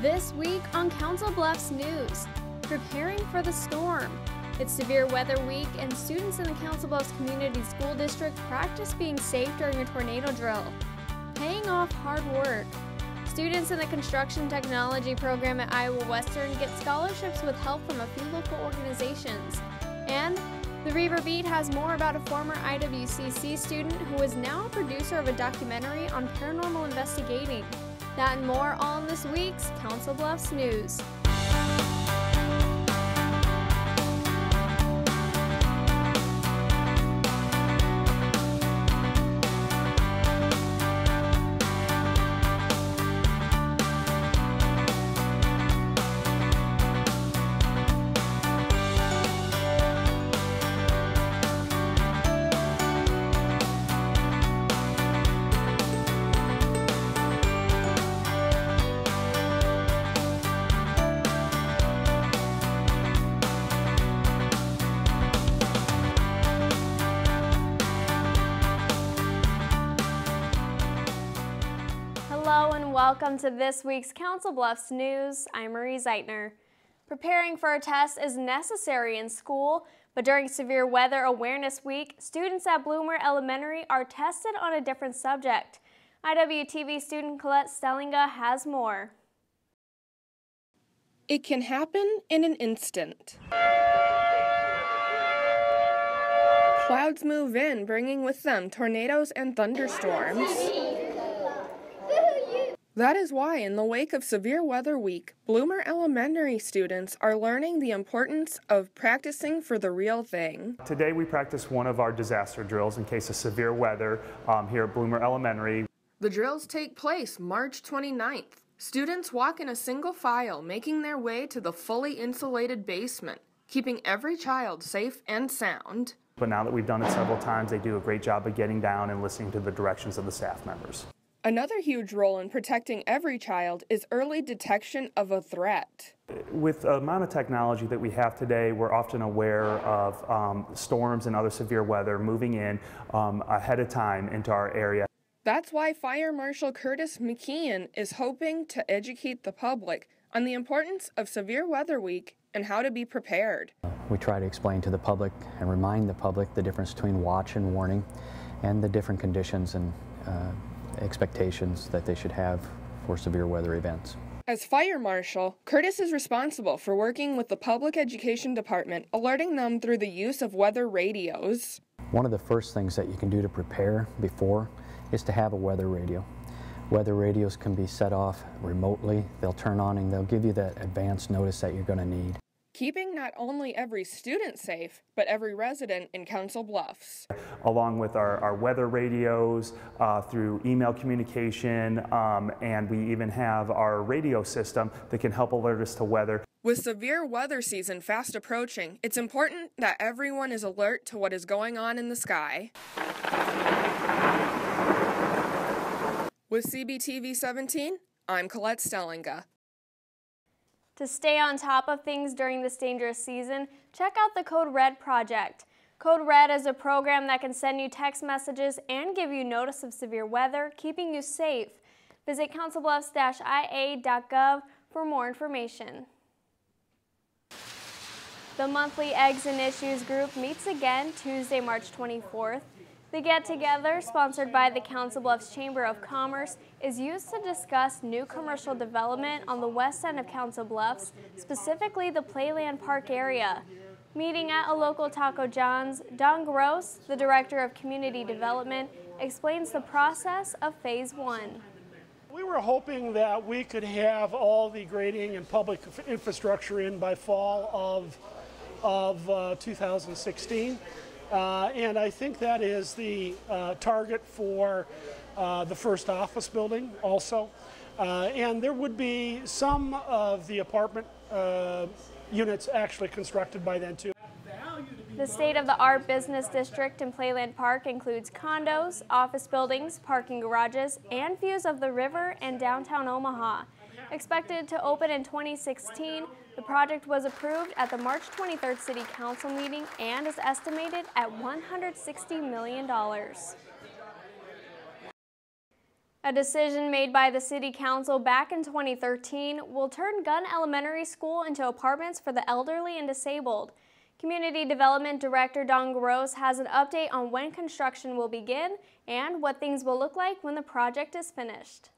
This week on Council Bluffs News, preparing for the storm. It's severe weather week and students in the Council Bluffs Community School District practice being safe during a tornado drill. Paying off hard work. Students in the Construction Technology program at Iowa Western get scholarships with help from a few local organizations. And the Reaver Beat has more about a former IWCC student who is now a producer of a documentary on paranormal investigating. That and more all in this week's Council Bluffs News. Hello and welcome to this week's Council Bluffs News. I'm Marie Zeitner. Preparing for a test is necessary in school, but during Severe Weather Awareness Week, students at Bloomer Elementary are tested on a different subject. IWTV student Colette Stellinga has more. It can happen in an instant. Clouds move in, bringing with them tornadoes and thunderstorms. That is why, in the wake of Severe Weather Week, Bloomer Elementary students are learning the importance of practicing for the real thing. Today we practice one of our disaster drills in case of severe weather here at Bloomer Elementary. The drills take place March 29th. Students walk in a single file, making their way to the fully insulated basement, keeping every child safe and sound. But now that we've done it several times, they do a great job of getting down and listening to the directions of the staff members. Another huge role in protecting every child is early detection of a threat. With the amount of technology that we have today, we're often aware of storms and other severe weather moving in ahead of time into our area. That's why Fire Marshal Curtis McKeon is hoping to educate the public on the importance of Severe Weather Week and how to be prepared. We try to explain to the public and remind the public the difference between watch and warning and the different conditions and expectations that they should have for severe weather events. As Fire Marshal, Curtis is responsible for working with the Public Education Department, alerting them through the use of weather radios. One of the first things that you can do to prepare before is to have a weather radio. Weather radios can be set off remotely. They'll turn on and they'll give you that advance notice that you're going to need. Keeping not only every student safe, but every resident in Council Bluffs. Along with our weather radios, through email communication, and we even have our radio system that can help alert us to weather. With severe weather season fast approaching, it's important that everyone is alert to what is going on in the sky. With CBTV 17, I'm Colette Stellinga. To stay on top of things during this dangerous season, check out the Code Red project. Code Red is a program that can send you text messages and give you notice of severe weather, keeping you safe. Visit councilbluffs-ia.gov for more information. The monthly Eggs and Issues group meets again Tuesday, March 24th. The get-together, sponsored by the Council Bluffs Chamber of Commerce, is used to discuss new commercial development on the west end of Council Bluffs, specifically the Playland Park area. Meeting at a local Taco John's, Don Gross, the Director of Community Development, explains the process of Phase 1. We were hoping that we could have all the grading and public infrastructure in by fall of 2016. And I think that is the target for the first office building also. And there would be some of the apartment units actually constructed by then too. The state-of-the-art business district in Playland Park includes condos, office buildings, parking garages, and views of the river and downtown Omaha. Expected to open in 2016, the project was approved at the March 23rd City Council meeting and is estimated at $160 million. A decision made by the City Council back in 2013 will turn Gunn Elementary School into apartments for the elderly and disabled. Community Development Director Don Gross has an update on when construction will begin and what things will look like when the project is finished.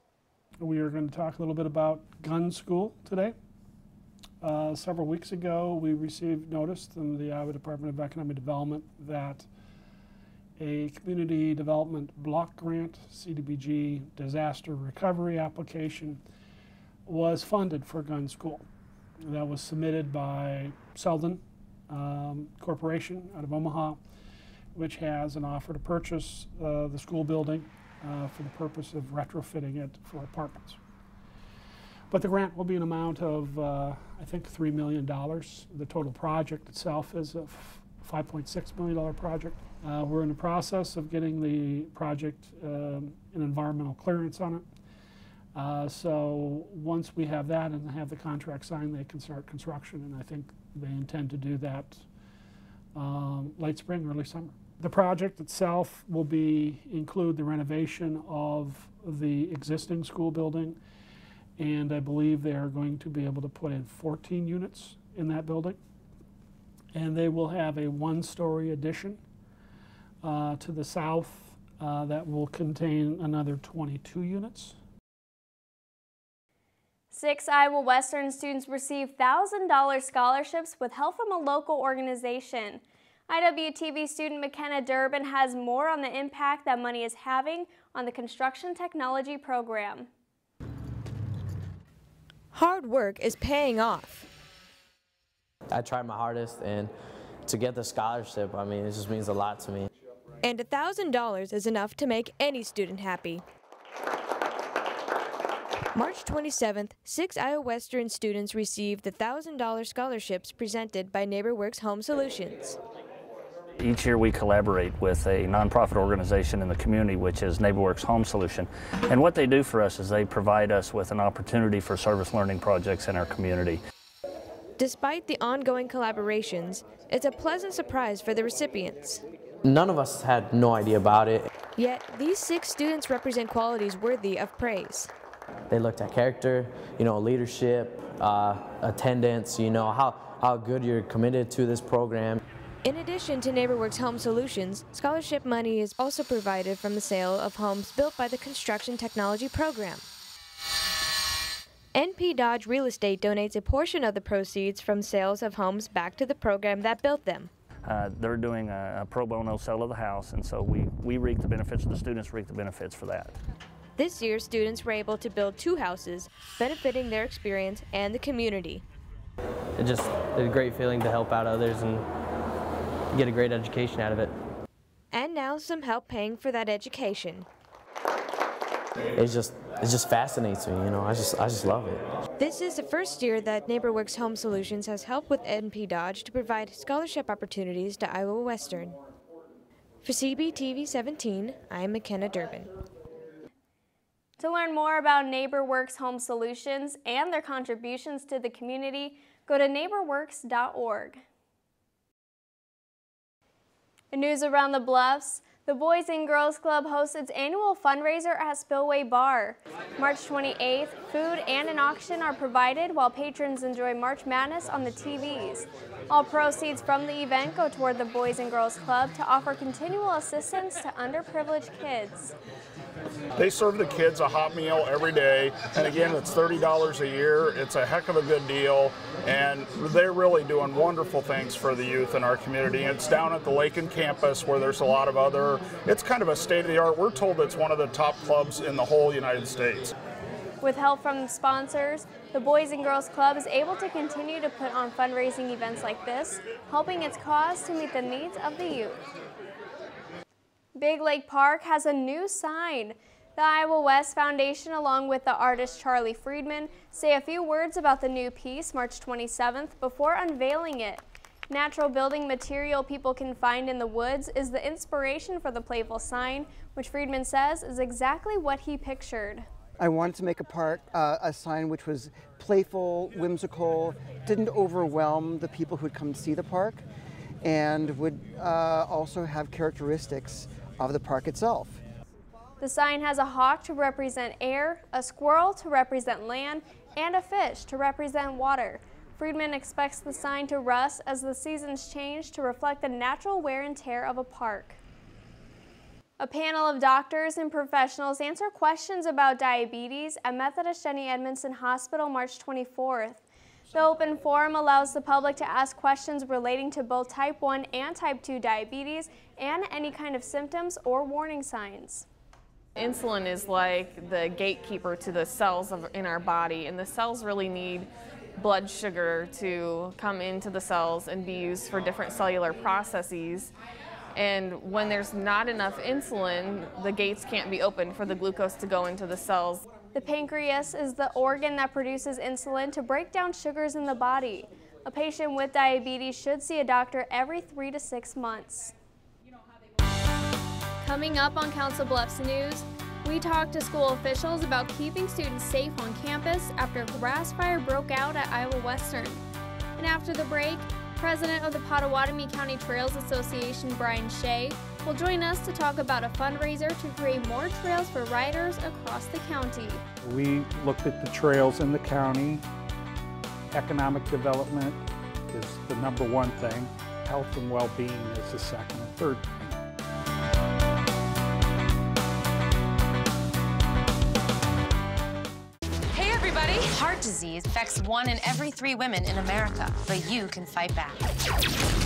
We are going to talk a little bit about Gunn School today. Several weeks ago, we received notice from the Iowa Department of Economic Development that a community development block grant, CDBG disaster recovery application, was funded for Gunn School. That was submitted by Selden Corporation out of Omaha, which has an offer to purchase the school building for the purpose of retrofitting it for apartments. But the grant will be an amount of, I think, $3 million. The total project itself is a $5.6 million project. We're in the process of getting the project an environmental clearance on it. So once we have that and have the contract signed, they can start construction, and I think they intend to do that late spring, early summer. The project itself will include the renovation of the existing school building, and I believe they are going to be able to put in 14 units in that building. And they will have a one-story addition to the south that will contain another 22 units. 6 Iowa Western students received $1,000 scholarships with help from a local organization. IWTV student McKenna Durbin has more on the impact that money is having on the construction technology program. Hard work is paying off. I tried my hardest, and to get the scholarship, I mean, it just means a lot to me. And $1,000 is enough to make any student happy. March 27th, 6 Iowa Western students received the $1,000 scholarships presented by NeighborWorks Home Solutions. Each year we collaborate with a nonprofit organization in the community, which is NeighborWorks Home Solution. And what they do for us is they provide us with an opportunity for service learning projects in our community. Despite the ongoing collaborations, it's a pleasant surprise for the recipients. None of us had no idea about it. Yet, these 6 students represent qualities worthy of praise. They looked at character, leadership, attendance, how good you're committed to this program. In addition to NeighborWorks Home Solutions, scholarship money is also provided from the sale of homes built by the Construction Technology Program. NP Dodge Real Estate donates a portion of the proceeds from sales of homes back to the program that built them. They're doing a pro bono sale of the house, and so we reap the benefits, the students reap the benefits for that. This year, students were able to build 2 houses, benefiting their experience and the community. It's a great feeling to help out others and get a great education out of it. And now some help paying for that education. It just fascinates me, I just love it. This is the first year that NeighborWorks Home Solutions has helped with NP Dodge to provide scholarship opportunities to Iowa Western. For CBTV 17, I'm McKenna Durbin. To learn more about NeighborWorks Home Solutions and their contributions to the community, go to neighborworks.org. In news around the Bluffs, the Boys and Girls Club hosts its annual fundraiser at Spillway Bar. March 28th, food and an auction are provided while patrons enjoy March Madness on the TVs. All proceeds from the event go toward the Boys and Girls Club to offer continual assistance to underprivileged kids. They serve the kids a hot meal every day, and again, it's $30 a year. It's a heck of a good deal, and they're really doing wonderful things for the youth in our community. It's down at the Lakin campus where there's a lot of it's kind of a state-of-the-art. We're told it's one of the top clubs in the whole United States. With help from sponsors, the Boys and Girls Club is able to continue to put on fundraising events like this, helping its cause to meet the needs of the youth. Big Lake Park has a new sign. The Iowa West Foundation, along with the artist Charlie Friedman, say a few words about the new piece March 27th before unveiling it. Natural building material people can find in the woods is the inspiration for the playful sign, which Friedman says is exactly what he pictured. I wanted to make a sign which was playful, whimsical, didn't overwhelm the people who would come to see the park, and would also have characteristics of the park itself. The sign has a hawk to represent air, a squirrel to represent land, and a fish to represent water. Friedman expects the sign to rust as the seasons change to reflect the natural wear and tear of a park. A panel of doctors and professionals answer questions about diabetes at Methodist Jenny Edmondson Hospital March 24th. The open forum allows the public to ask questions relating to both type 1 and type 2 diabetes and any kind of symptoms or warning signs. Insulin is like the gatekeeper to the cells in our body, and the cells really need blood sugar to come into the cells and be used for different cellular processes. And when there's not enough insulin, the gates can't be opened for the glucose to go into the cells. The pancreas is the organ that produces insulin to break down sugars in the body. A patient with diabetes should see a doctor every 3 to 6 months. Coming up on Council Bluffs News, we talked to school officials about keeping students safe on campus after a grass fire broke out at Iowa Western. And after the break, President of the Potawatomi County Trails Association, Brian Shea, will join us to talk about a fundraiser to create more trails for riders across the county. We looked at the trails in the county. Economic development is the #1 thing. Health and well-being is the second and third thing. Heart disease affects 1 in every 3 women in America, but you can fight back.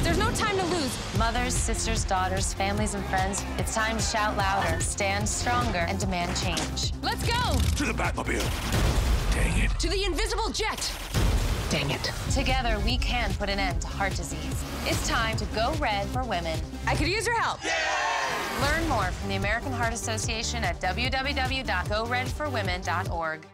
There's no time to lose. Mothers, sisters, daughters, families, and friends, it's time to shout louder, stand stronger, and demand change. Let's go! To the Batmobile. Dang it. To the invisible jet. Dang it. Together, we can put an end to heart disease. It's time to go red for women. I could use your help. Yeah! Learn more from the American Heart Association at www.goredforwomen.org.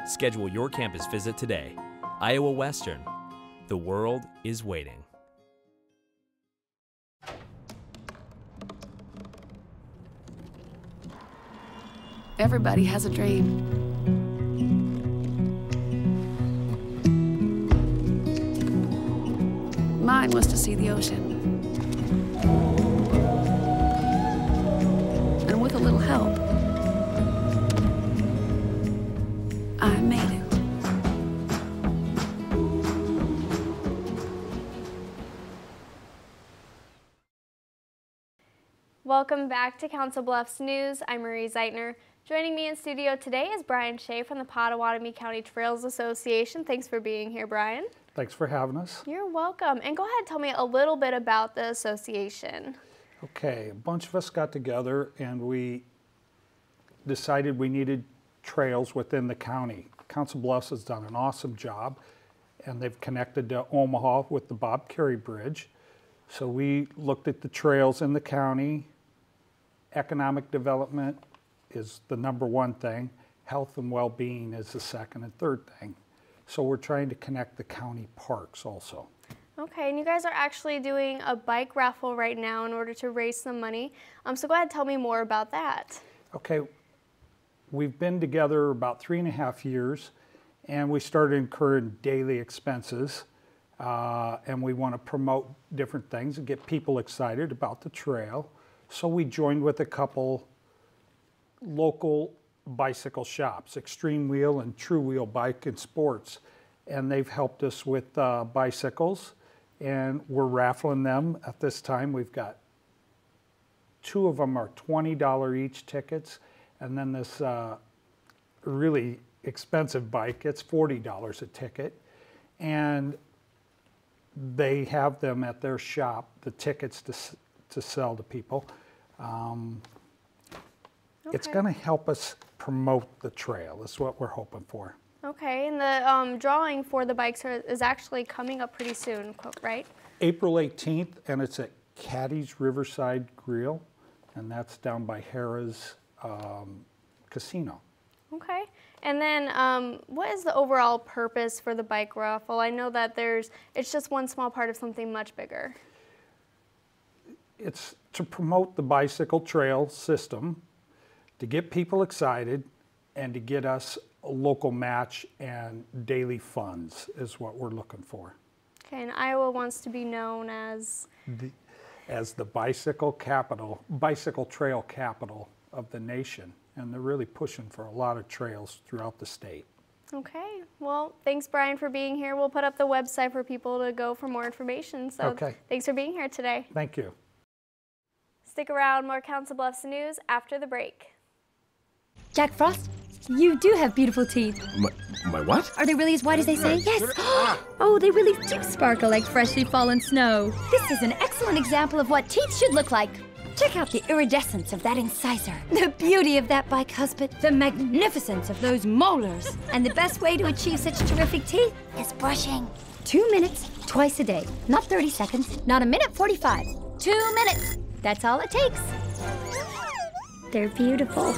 Schedule your campus visit today. Iowa Western. The world is waiting. Everybody has a dream. Mine was to see the ocean. And with a little help, I made it. Welcome back to Council Bluffs News. I'm Marie Zeitner. Joining me in studio today is Brian Shea from the Potawatomi County Trails Association. Thanks for being here, Brian. Thanks for having us. You're welcome. And go ahead and tell me a little bit about the association. Okay, a bunch of us got together and we decided we needed trails within the county. Council Bluffs has done an awesome job, and they've connected to Omaha with the Bob Carey Bridge. So we looked at the trails in the county. Economic development is the #1 thing. Health and well-being is the second and third thing. So we're trying to connect the county parks also. Okay, and you guys are actually doing a bike raffle right now in order to raise some money. So go ahead and tell me more about that. Okay, we've been together about 3.5 years, and we started incurring daily expenses, and we want to promote different things and get people excited about the trail. So we joined with a couple local bicycle shops, Extreme Wheel and True Wheel Bike and Sports, and they've helped us with bicycles, and we're raffling them at this time. We've got 2 of them are $20 each tickets, and then this really expensive bike, it's $40 a ticket, and they have them at their shop, the tickets to sell to people. It's going to help us promote the trail, is what we're hoping for. Okay, and the drawing for the bikes is actually coming up pretty soon, right? April 18th, and it's at Caddy's Riverside Grill, and that's down by Harrah's Casino. Okay, and then what is the overall purpose for the bike raffle? I know that it's just one small part of something much bigger. It's to promote the bicycle trail system, to get people excited, and to get us a local match and daily funds is what we're looking for. Okay, and Iowa wants to be known as? As the bicycle trail capital of the nation. And they're really pushing for a lot of trails throughout the state. Okay, well, thanks Brian for being here. We'll put up the website for people to go for more information. So okay. Thanks for being here today. Thank you. Stick around, more Council Bluffs news after the break. Jack Frost, you do have beautiful teeth. My what? Are they really as white as they say? Yes. Oh, they really do sparkle like freshly fallen snow. This is an excellent example of what teeth should look like. Check out the iridescence of that incisor, the beauty of that bicuspid, the magnificence of those molars. And the best way to achieve such terrific teeth is brushing. 2 minutes, twice a day. Not 30 seconds, not a minute 45. 2 minutes. That's all it takes. They're beautiful.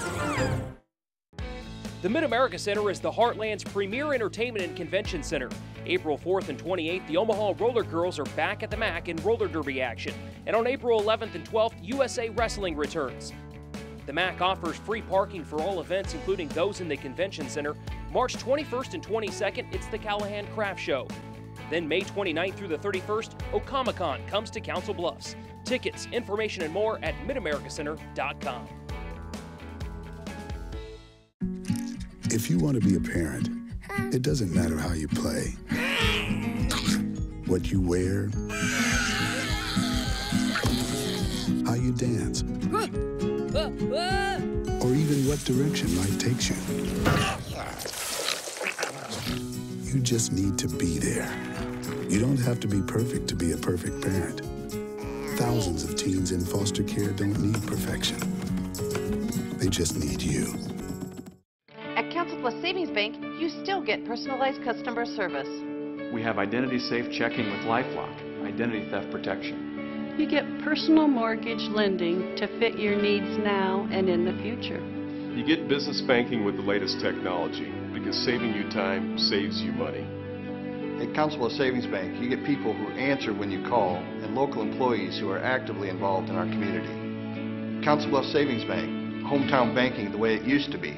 The Mid-America Center is the Heartland's premier entertainment and convention center. April 4th and 28th, the Omaha Roller Girls are back at the MAC in roller derby action. And on April 11th and 12th, USA Wrestling returns. The MAC offers free parking for all events, including those in the convention center. March 21st and 22nd, it's the Callahan Craft Show. Then May 29th through the 31st, Okamacon comes to Council Bluffs. Tickets, information, and more at midamericacenter.com. If you want to be a parent, it doesn't matter how you play, what you wear, how you dance, or even what direction life takes you. You just need to be there. You don't have to be perfect to be a perfect parent. Thousands of teens in foster care don't need perfection. They just need you. At Council Plus Savings Bank, you still get personalized customer service. We have identity-safe checking with LifeLock, identity theft protection. You get personal mortgage lending to fit your needs now and in the future. You get business banking with the latest technology because saving you time saves you money. At Council Bluffs Savings Bank, you get people who answer when you call and local employees who are actively involved in our community. Council Bluffs Savings Bank, hometown banking the way it used to be.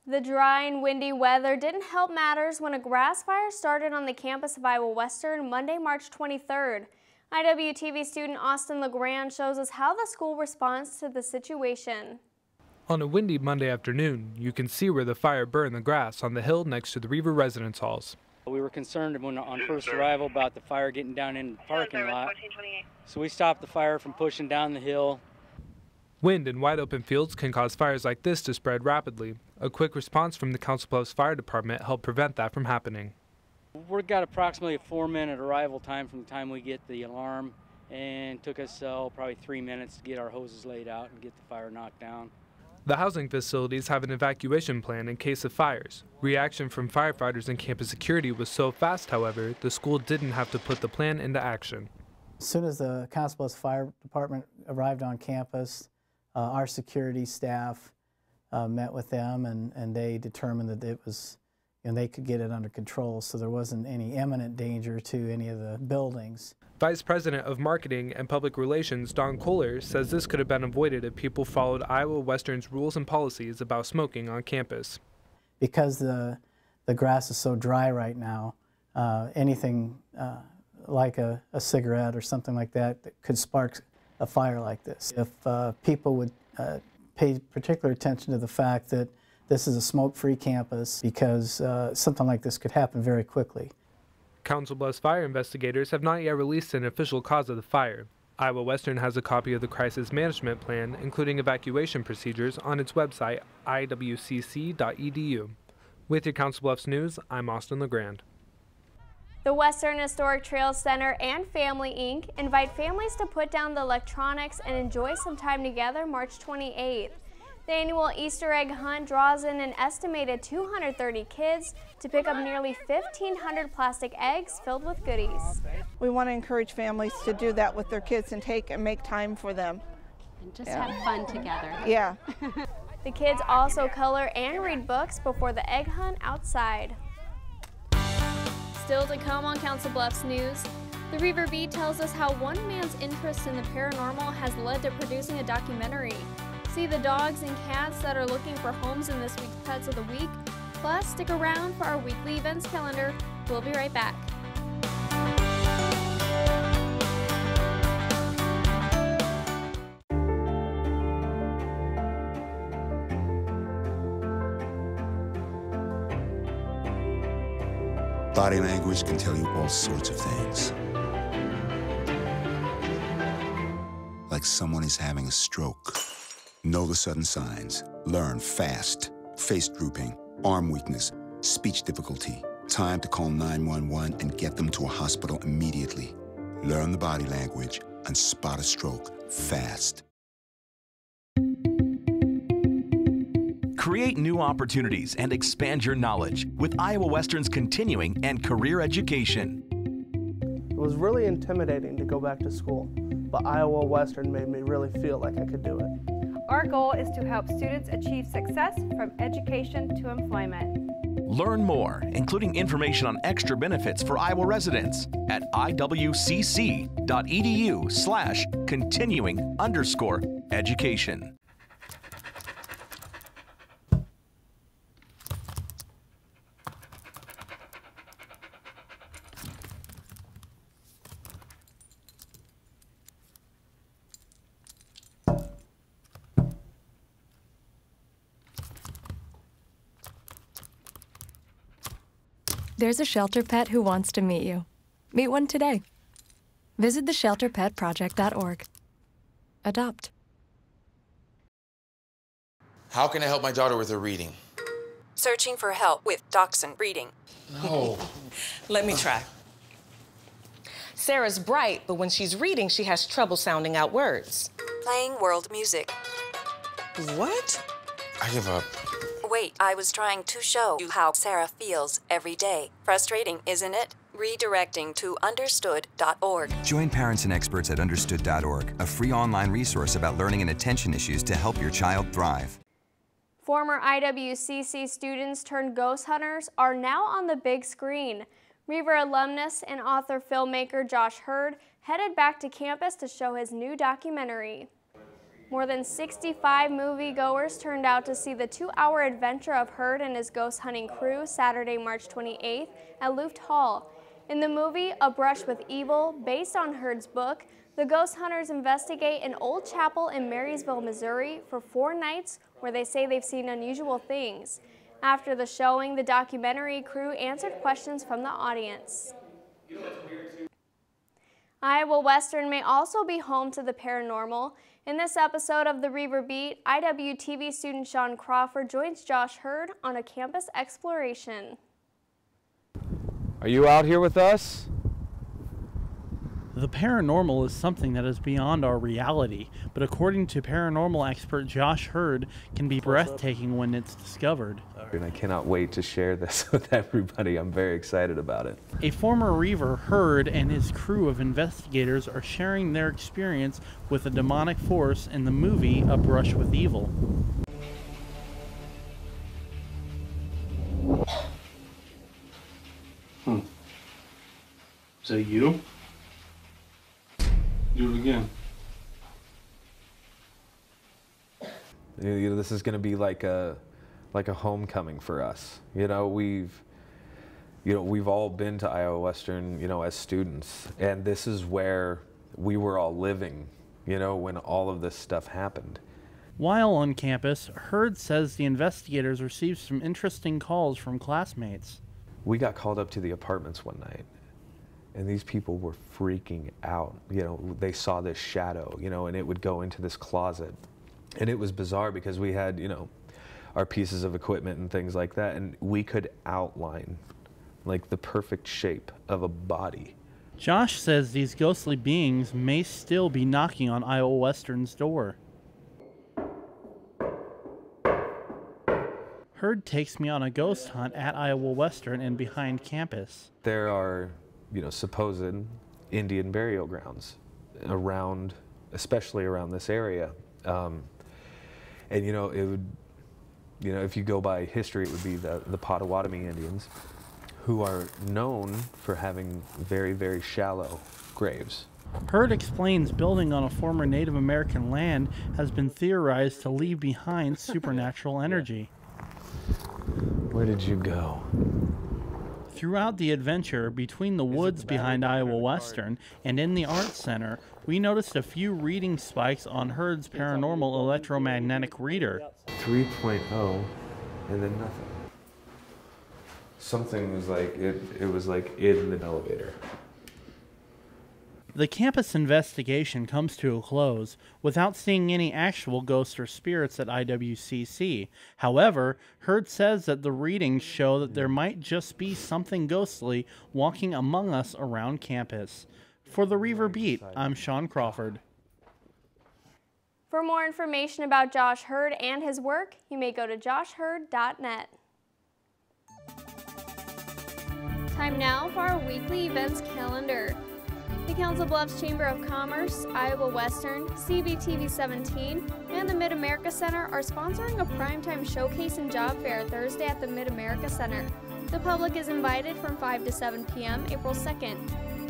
The dry and windy weather didn't help matters when a grass fire started on the campus of Iowa Western Monday, March 23rd. IWTV student Austin LeGrand shows us how the school responds to the situation. On a windy Monday afternoon, you can see where the fire burned the grass on the hill next to the Reaver residence halls. We were concerned when on first arrival about the fire getting down in the parking lot, so we stopped the fire from pushing down the hill. Wind and wide open fields can cause fires like this to spread rapidly. A quick response from the Council Bluffs Fire Department helped prevent that from happening. We've got approximately a 4-minute arrival time from the time we get the alarm, and it took us probably 3 minutes to get our hoses laid out and get the fire knocked down. The housing facilities have an evacuation plan in case of fires. Reaction from firefighters and campus security was so fast, however, the school didn't have to put the plan into action. As soon as the Council Bluffs Fire Department arrived on campus, our security staff met with them, and they determined that it was, and they could get it under control, so there wasn't any imminent danger to any of the buildings. Vice President of Marketing and Public Relations Don Kohler says this could have been avoided if people followed Iowa Western's rules and policies about smoking on campus. Because the grass is so dry right now, anything like a cigarette or something like that could spark a fire like this. If people would pay particular attention to the fact that this is a smoke-free campus because something like this could happen very quickly. Council Bluffs fire investigators have not yet released an official cause of the fire. Iowa Western has a copy of the crisis management plan, including evacuation procedures, on its website, iwcc.edu. With your Council Bluffs News, I'm Austin LeGrand. The Western Historic Trails Center and Family Inc. invite families to put down the electronics and enjoy some time together March 28th. The annual Easter egg hunt draws in an estimated 230 kids to pick up nearly 1,500 plastic eggs filled with goodies. We want to encourage families to do that with their kids and take and make time for them. And just have fun together. Yeah. The kids also color and read books before the egg hunt outside. Still to come on Council Bluffs News, the Reaver Beat tells us how one man's interest in the paranormal has led to producing a documentary. See the dogs and cats that are looking for homes in this week's Pets of the Week. Plus, stick around for our weekly events calendar. We'll be right back. Body language can tell you all sorts of things. Like someone is having a stroke. Know the sudden signs. Learn fast. Face drooping, arm weakness, speech difficulty. Time to call 911 and get them to a hospital immediately. Learn the body language and spot a stroke fast. Create new opportunities and expand your knowledge with Iowa Western's continuing and career education. It was really intimidating to go back to school, but Iowa Western made me really feel like I could do it. Our goal is to help students achieve success from education to employment. Learn more, including information on extra benefits for Iowa residents at iwcc.edu/continuing_education. There's a shelter pet who wants to meet you. Meet one today. Visit theshelterpetproject.org. Adopt. How can I help my daughter with her reading? Searching for help with Dachshund Reading. No. Let me try. Sarah's bright, but when she's reading, she has trouble sounding out words. Playing world music. What? I give up. Wait, I was trying to show you how Sarah feels every day. Frustrating, isn't it? Redirecting to understood.org. Join parents and experts at understood.org, a free online resource about learning and attention issues to help your child thrive. Former IWCC students turned ghost hunters are now on the big screen. Reaver alumnus and author-filmmaker Josh Hurd headed back to campus to show his new documentary. More than 65 moviegoers turned out to see the 2-hour adventure of Hurd and his ghost hunting crew Saturday, March 28th at Luft Hall. In the movie A Brush with Evil, based on Hurd's book, the ghost hunters investigate an old chapel in Marysville, Missouri for 4 nights where they say they've seen unusual things. After the showing, the documentary crew answered questions from the audience. Iowa Western may also be home to the paranormal. In this episode of the Reaver Beat, IWTV student Sean Crawford joins Josh Hurd on a campus exploration. Are you out here with us? The paranormal is something that is beyond our reality, but according to paranormal expert Josh Hurd, can be breathtaking when it's discovered. And I cannot wait to share this with everybody. I'm very excited about it. A former Reaver, Hurd, and his crew of investigators are sharing their experience with a demonic force in the movie A Brush with Evil. Is that you? Do it again. You know, this is going to be like a homecoming for us. You know, we've all been to Iowa Western, you know, as students, and this is where we were all living, you know, when all of this stuff happened. While on campus, Hurd says the investigators received some interesting calls from classmates. We got called up to the apartments one night, and these people were freaking out. You know, they saw this shadow, you know, and it would go into this closet. And it was bizarre because we had, you know, our pieces of equipment and things like that, and we could outline like the perfect shape of a body. Josh says these ghostly beings may still be knocking on Iowa Western's door. Hurd takes me on a ghost hunt at Iowa Western and behind campus. There are, you know, supposed Indian burial grounds around, especially around this area. And, you know, it would, you know, if you go by history, it would be the Potawatomi Indians, who are known for having very, very shallow graves. Hurd explains building on a former Native American land has been theorized to leave behind supernatural energy. Where did you go? Throughout the adventure, between the woods behind Iowa Western and in the Arts Center, we noticed a few reading spikes on Hurd's paranormal electromagnetic reader. 3.0 and then nothing. Something was like, it was like in the elevator. The campus investigation comes to a close without seeing any actual ghosts or spirits at IWCC. However, Hurd says that the readings show that there might just be something ghostly walking among us around campus. For the Reaver Beat, I'm Sean Crawford. For more information about Josh Hurd and his work, you may go to joshhurd.net. Time now for our weekly events calendar. The Council Bluffs Chamber of Commerce, Iowa Western, CBTV 17, and the Mid-America Center are sponsoring a primetime showcase and job fair Thursday at the Mid-America Center. The public is invited from 5 to 7 p.m. April 2nd.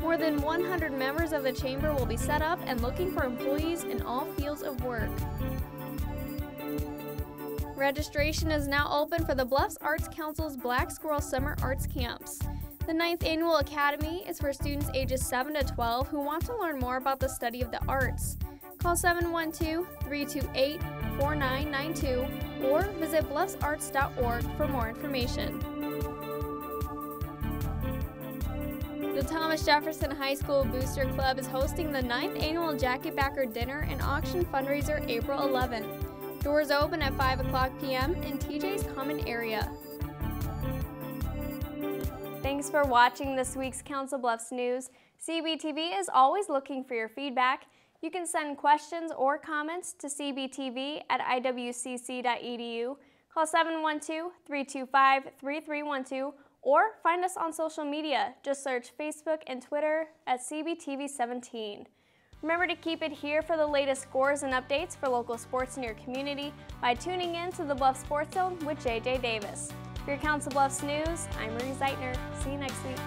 More than 100 members of the Chamber will be set up and looking for employees in all fields of work. Registration is now open for the Bluffs Arts Council's Black Squirrel Summer Arts Camps. The 9th Annual Academy is for students ages 7 to 12 who want to learn more about the study of the arts. Call 712-328-4992 or visit bluffsarts.org for more information. The Thomas Jefferson High School Booster Club is hosting the 9th Annual Jacket Backer Dinner and Auction Fundraiser April 11th. Doors open at 5 o'clock p.m. in TJ's Common Area. Thanks for watching this week's Council Bluffs News. CBTV is always looking for your feedback. You can send questions or comments to cbtv@iwcc.edu. Call 712-325-3312 or find us on social media. Just search Facebook and Twitter at CBTV17. Remember to keep it here for the latest scores and updates for local sports in your community by tuning in to the Bluff Sports Zone with JJ Davis. For your Council Bluffs News, I'm Marie Zeitner. See you next week.